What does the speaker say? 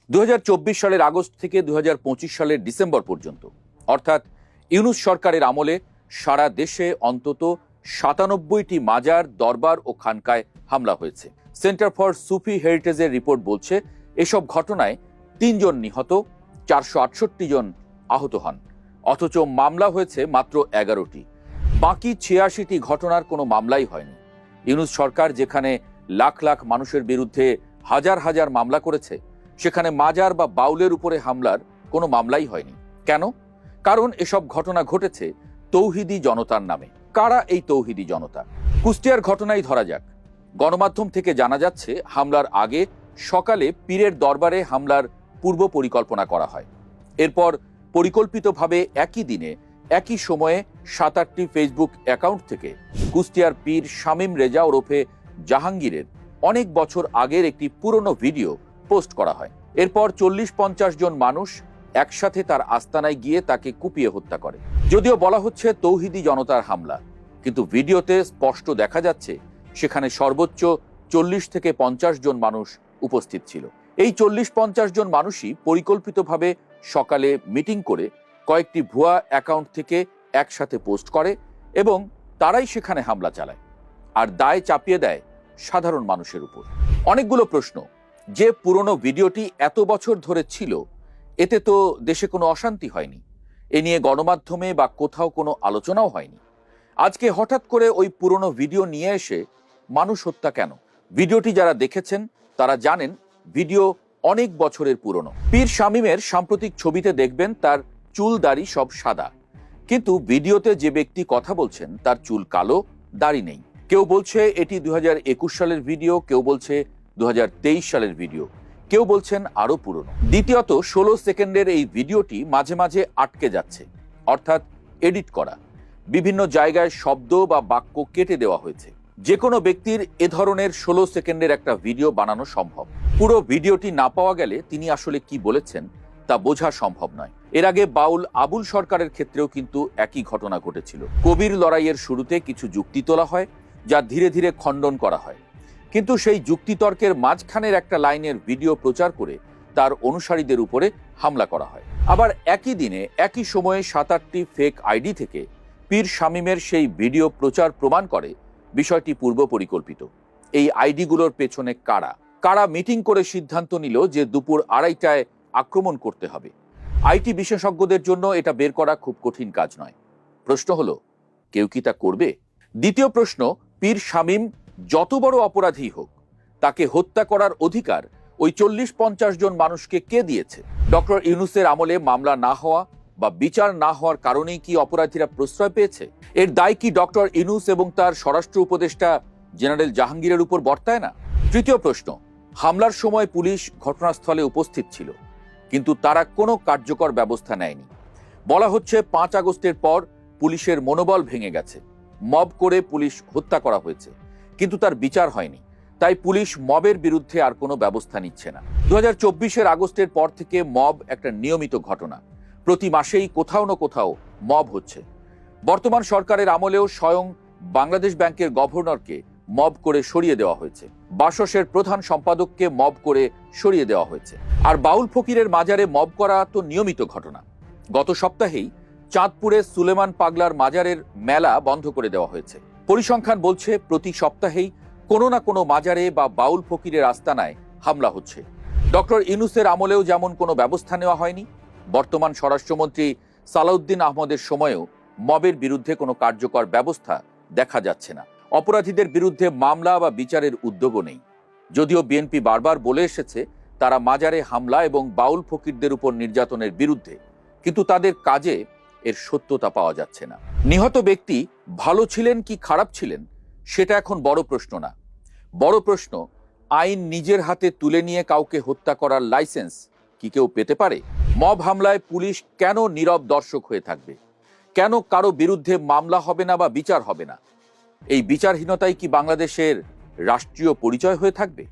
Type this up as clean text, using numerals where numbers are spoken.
2024 সালের আগস্ট থেকে 2025 সালের ডিসেম্বর পর্যন্ত অর্থাৎ ইউনূস সরকারের আমলে সারা দেশে অন্তত 97টি মাজার, দরবার ও খানকায় হামলা হয়েছে। সেন্টার ফর সুফি হেরিটেজের রিপোর্ট বলছে এসব ঘটনায় 3 জন নিহত, 468 জন আহত হন, অথচ মামলা হয়েছে মাত্র 11টি। বাকি 86টি ঘটনার কোনো মামলাই হয়নি। ইউনূস সরকার যেখানে লাখ লাখ মানুষের বিরুদ্ধে হাজার হাজার মামলা করেছে, সেখানে মাজার বা বাউলের উপরে হামলার কোনো মামলাই হয়নি। কেন? কারণ এসব ঘটনা ঘটেছে তৌহিদি জনতার নামে। কারা এই তৌহিদি জনতা? কুষ্টিয়ার ঘটনাই ধরা যাক। গণমাধ্যম থেকে জানা যাচ্ছে হামলার আগে সকালে পীরের দরবারে হামলার পূর্ব পরিকল্পনা করা হয়। এরপর পরিকল্পিতভাবে একই দিনে একই সময়ে 7-8টি ফেসবুক অ্যাকাউন্ট থেকে কুষ্টিয়ার পীর শামীম রেজা ওরফে জাহাঙ্গীরের অনেক বছর আগের একটি পুরনো ভিডিও পোস্ট করা হয়। এরপর 40-50 জন মানুষ একসাথে তার আস্তানায় গিয়ে তাকে কুপিয়ে হত্যা করে। যদিও বলা হচ্ছে তৌহিদি জনতার হামলা, কিন্তু ভিডিওতে স্পষ্ট দেখা যাচ্ছে সেখানে সর্বোচ্চ 40 থেকে 50 জন মানুষ উপস্থিত ছিল। এই 40-50 জন মানুষই পরিকল্পিতভাবে সকালে মিটিং করে কয়েকটি ভুয়া অ্যাকাউন্ট থেকে একসাথে পোস্ট করে এবং তারাই সেখানে হামলা চালায় আর দায় চাপিয়ে দেয় সাধারণ মানুষের উপর। অনেকগুলো প্রশ্ন। যে পুরনো ভিডিওটি এত বছর ধরে ছিল, এতে তো দেশে কোনো অশান্তি হয়নি। এ নিয়ে গণমাধ্যমে বা কোথাও কোনো আলোচনাও হয়নি। আজকে হঠাৎ করে ওই পুরনো ভিডিও নিয়ে এসে মানুষ হত্যা কেন? ভিডিওটি যারা দেখেছেন তারা জানেন ভিডিও অনেক বছরের পুরনো। পীর শামীমের সাম্প্রতিক ছবিতে দেখবেন তার চুল দাড়ি সব সাদা, কিন্তু ভিডিওতে যে ব্যক্তি কথা বলছেন তার চুল কালো, দাড়ি নেই। কেউ বলছে এটি 2021 সালের ভিডিও, কেউ বলছে 2023 সালের ভিডিও, কেউ বলছেন আরো পুরনো। দ্বিতীয়ত, 16 সেকেন্ডের এই ভিডিওটি মাঝে মাঝে আটকে যাচ্ছে, অর্থাৎ এডিট করা। বিভিন্ন জায়গায় শব্দ বা বাক্য কেটে দেওয়া হয়েছে। যে কোনো ব্যক্তির এ ধরনের 16 সেকেন্ডের একটা ভিডিও বানানো সম্ভব। পুরো ভিডিওটি না পাওয়া গেলে তিনি আসলে কি বলেছেন তা বোঝা সম্ভব নয়। এর আগে বাউল আবুল সরকারের ক্ষেত্রেও কিন্তু একই ঘটনা ঘটেছিল। কবির লড়াইয়ের শুরুতে কিছু যুক্তি তোলা হয়, যা ধীরে ধীরে খণ্ডন করা হয়, কিন্তু সেই যুক্তিতর্কের মাঝখানের একটা লাইনের ভিডিও প্রচার করে তার অনুসারীদের উপরে হামলা করা হয়। আবার একই দিনে একই সময়ে 7-8টি ফেক আইডি থেকে পীর শামীমের সেই ভিডিও প্রচার প্রমাণ করে বিষয়টি পূর্ব পরিকল্পিত। এই আইডিগুলোর পেছনে কারা মিটিং করে সিদ্ধান্ত নিল যে দুপুর 2:30টায় আক্রমণ করতে হবে? আইটি বিশেষজ্ঞদের জন্য এটা বের করা খুব কঠিন কাজ নয়। প্রশ্ন হলো, কেউ কি তা করবে? দ্বিতীয় প্রশ্ন, পীর শামীম যত বড় অপরাধী হোক, তাকে হত্যা করার অধিকার ওই 40-50 জন মানুষকে কে দিয়েছে? ডক্টর ইউনূসের আমলে মামলা না হওয়া বা বিচার না হওয়ার কারণেই কি অপরাধীরা প্রশ্রয় পেয়েছে? এর দায় কি ডক্টর ইউনূস এবং তার স্বরাষ্ট্র উপদেষ্টা জেনারেল জাহাঙ্গীরের উপর বর্তায় না? তৃতীয় প্রশ্ন, হামলার সময় পুলিশ ঘটনাস্থলে উপস্থিত ছিল, কিন্তু তারা কোনো কার্যকর ব্যবস্থা নেয়নি। বলা হচ্ছে 5 আগস্টের পর পুলিশের মনোবল ভেঙে গেছে, মব করে পুলিশ হত্যা করা হয়েছে, কিন্তু তার বিচার হয়নি। তাই পুলিশ মবের বিরুদ্ধে আর কোনো ব্যবস্থা নিচ্ছে না। 2024 আগস্টের পর থেকে মব একটা নিয়মিত ঘটনা। প্রতি মাসেই কোথাও না কোথাও মব হচ্ছে। বর্তমান সরকারের আমলেও স্বয়ং বাংলাদেশ ব্যাংকের গভর্নরকে মব করে সরিয়ে দেওয়া হয়েছে। বাসসের প্রধান সম্পাদককে মব করে সরিয়ে দেওয়া হয়েছে। আর বাউল ফকিরের মাজারে মব করা তো নিয়মিত ঘটনা। গত সপ্তাহেই চাঁদপুরে সুলেমান পাগলার মাজারের মেলা বন্ধ করে দেওয়া হয়েছে। পরিসংখ্যান বলছে প্রতি সপ্তাহেই কোনো না কোনো মাজারে বা বাউল ফকিরের আস্তানায় হামলা হচ্ছে। ডক্টর ইউনূসের আমলেও যেমন কোনো ব্যবস্থা নেওয়া হয়নি, বর্তমান স্বরাষ্ট্রমন্ত্রী সালাউদ্দিন আহমদের সময়েও মবের বিরুদ্ধে কোনো কার্যকর ব্যবস্থা দেখা যাচ্ছে না। অপরাধীদের বিরুদ্ধে মামলা বা বিচারের উদ্যোগও নেই। যদিও বিএনপি বারবার বলে এসেছে তারা মাজারে হামলা এবং বাউল ফকিরদের উপর নির্যাতনের বিরুদ্ধে, কিন্তু তাদের কাজে এর সত্যতা পাওয়া যাচ্ছে না। নিহত ব্যক্তি ভালো ছিলেন কি খারাপ ছিলেন সেটা এখন বড় প্রশ্ন না। বড় প্রশ্ন, আইন নিজের হাতে তুলে নিয়ে কাউকে হত্যা করার লাইসেন্স কি কেউ পেতে পারে? মব হামলায় পুলিশ কেন নীরব দর্শক হয়ে থাকবে? কেন কারো বিরুদ্ধে মামলা হবে না বা বিচার হবে না? এই বিচারহীনতাই কি বাংলাদেশের রাষ্ট্রীয় পরিচয় হয়ে থাকবে?